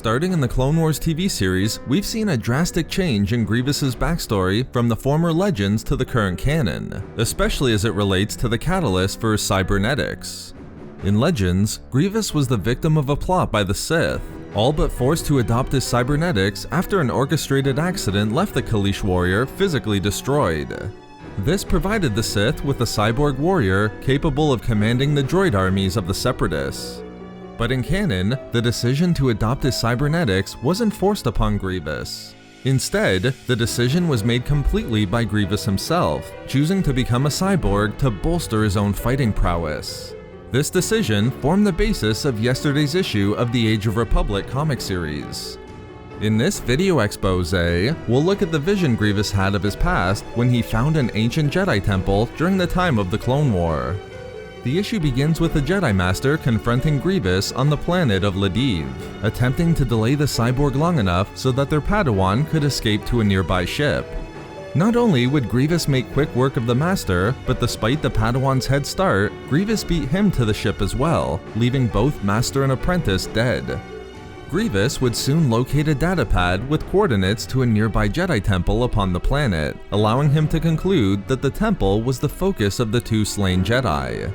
Starting in the Clone Wars TV series, we've seen a drastic change in Grievous's backstory from the former Legends to the current canon, especially as it relates to the catalyst for cybernetics. In Legends, Grievous was the victim of a plot by the Sith, all but forced to adopt his cybernetics after an orchestrated accident left the Kaleesh warrior physically destroyed. This provided the Sith with a cyborg warrior capable of commanding the droid armies of the Separatists. But in canon, the decision to adopt his cybernetics wasn't forced upon Grievous. Instead, the decision was made completely by Grievous himself, choosing to become a cyborg to bolster his own fighting prowess. This decision formed the basis of yesterday's issue of the Age of Republic comic series. In this video expose, we'll look at the vision Grievous had of his past when he found an ancient Jedi Temple during the time of the Clone War. The issue begins with the Jedi Master confronting Grievous on the planet of Ledeve, attempting to delay the cyborg long enough so that their Padawan could escape to a nearby ship. Not only would Grievous make quick work of the Master, but despite the Padawan's head start, Grievous beat him to the ship as well, leaving both Master and Apprentice dead. Grievous would soon locate a datapad with coordinates to a nearby Jedi Temple upon the planet, allowing him to conclude that the temple was the focus of the two slain Jedi.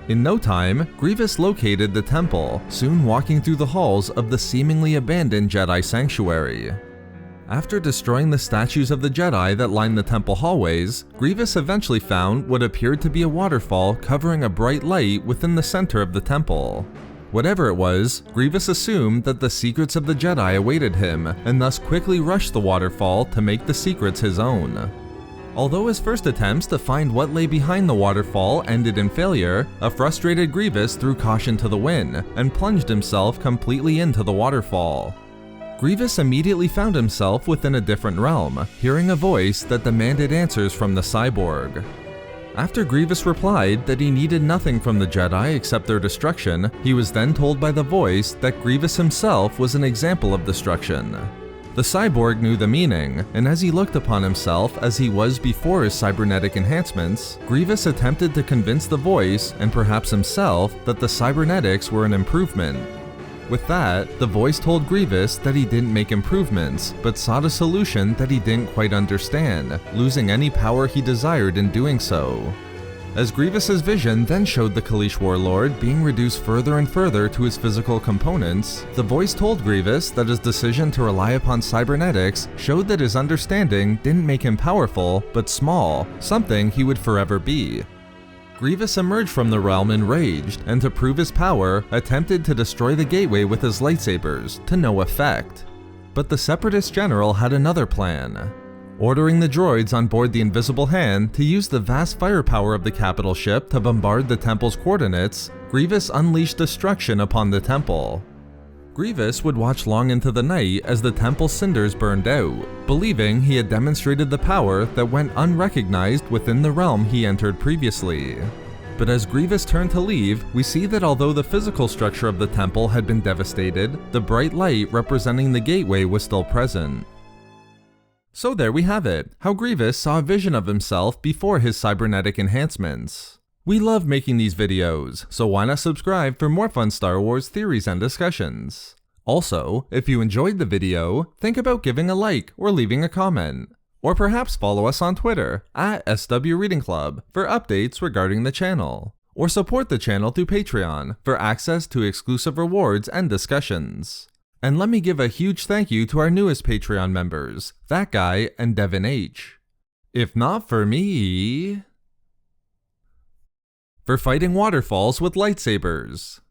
In no time, Grievous located the temple, soon walking through the halls of the seemingly abandoned Jedi sanctuary. After destroying the statues of the Jedi that lined the temple hallways, Grievous eventually found what appeared to be a waterfall covering a bright light within the center of the temple. Whatever it was, Grievous assumed that the secrets of the Jedi awaited him, and thus quickly rushed the waterfall to make the secrets his own. Although his first attempts to find what lay behind the waterfall ended in failure, a frustrated Grievous threw caution to the wind and plunged himself completely into the waterfall. Grievous immediately found himself within a different realm, hearing a voice that demanded answers from the cyborg. After Grievous replied that he needed nothing from the Jedi except their destruction, he was then told by the voice that Grievous himself was an example of destruction. The cyborg knew the meaning, and as he looked upon himself as he was before his cybernetic enhancements, Grievous attempted to convince the voice, and perhaps himself, that the cybernetics were an improvement. With that, the voice told Grievous that he didn't make improvements, but sought a solution that he didn't quite understand, losing any power he desired in doing so. As Grievous's vision then showed the Kaleesh warlord being reduced further and further to his physical components, the voice told Grievous that his decision to rely upon cybernetics showed that his understanding didn't make him powerful, but small, something he would forever be. Grievous emerged from the realm enraged, and to prove his power, attempted to destroy the gateway with his lightsabers, to no effect. But the Separatist general had another plan. Ordering the droids on board the Invisible Hand to use the vast firepower of the capital ship to bombard the temple's coordinates, Grievous unleashed destruction upon the temple. Grievous would watch long into the night as the temple's cinders burned out, believing he had demonstrated the power that went unrecognized within the realm he entered previously. But as Grievous turned to leave, we see that although the physical structure of the temple had been devastated, the bright light representing the gateway was still present. So there we have it, how Grievous saw a vision of himself before his cybernetic enhancements. We love making these videos, so why not subscribe for more fun Star Wars theories and discussions. Also, if you enjoyed the video, think about giving a like or leaving a comment. Or perhaps follow us on Twitter, @SWReadingClub, for updates regarding the channel. Or support the channel through Patreon for access to exclusive rewards and discussions. And let me give a huge thank you to our newest Patreon members, That Guy and Devin H. If not for me... for fighting waterfalls with lightsabers.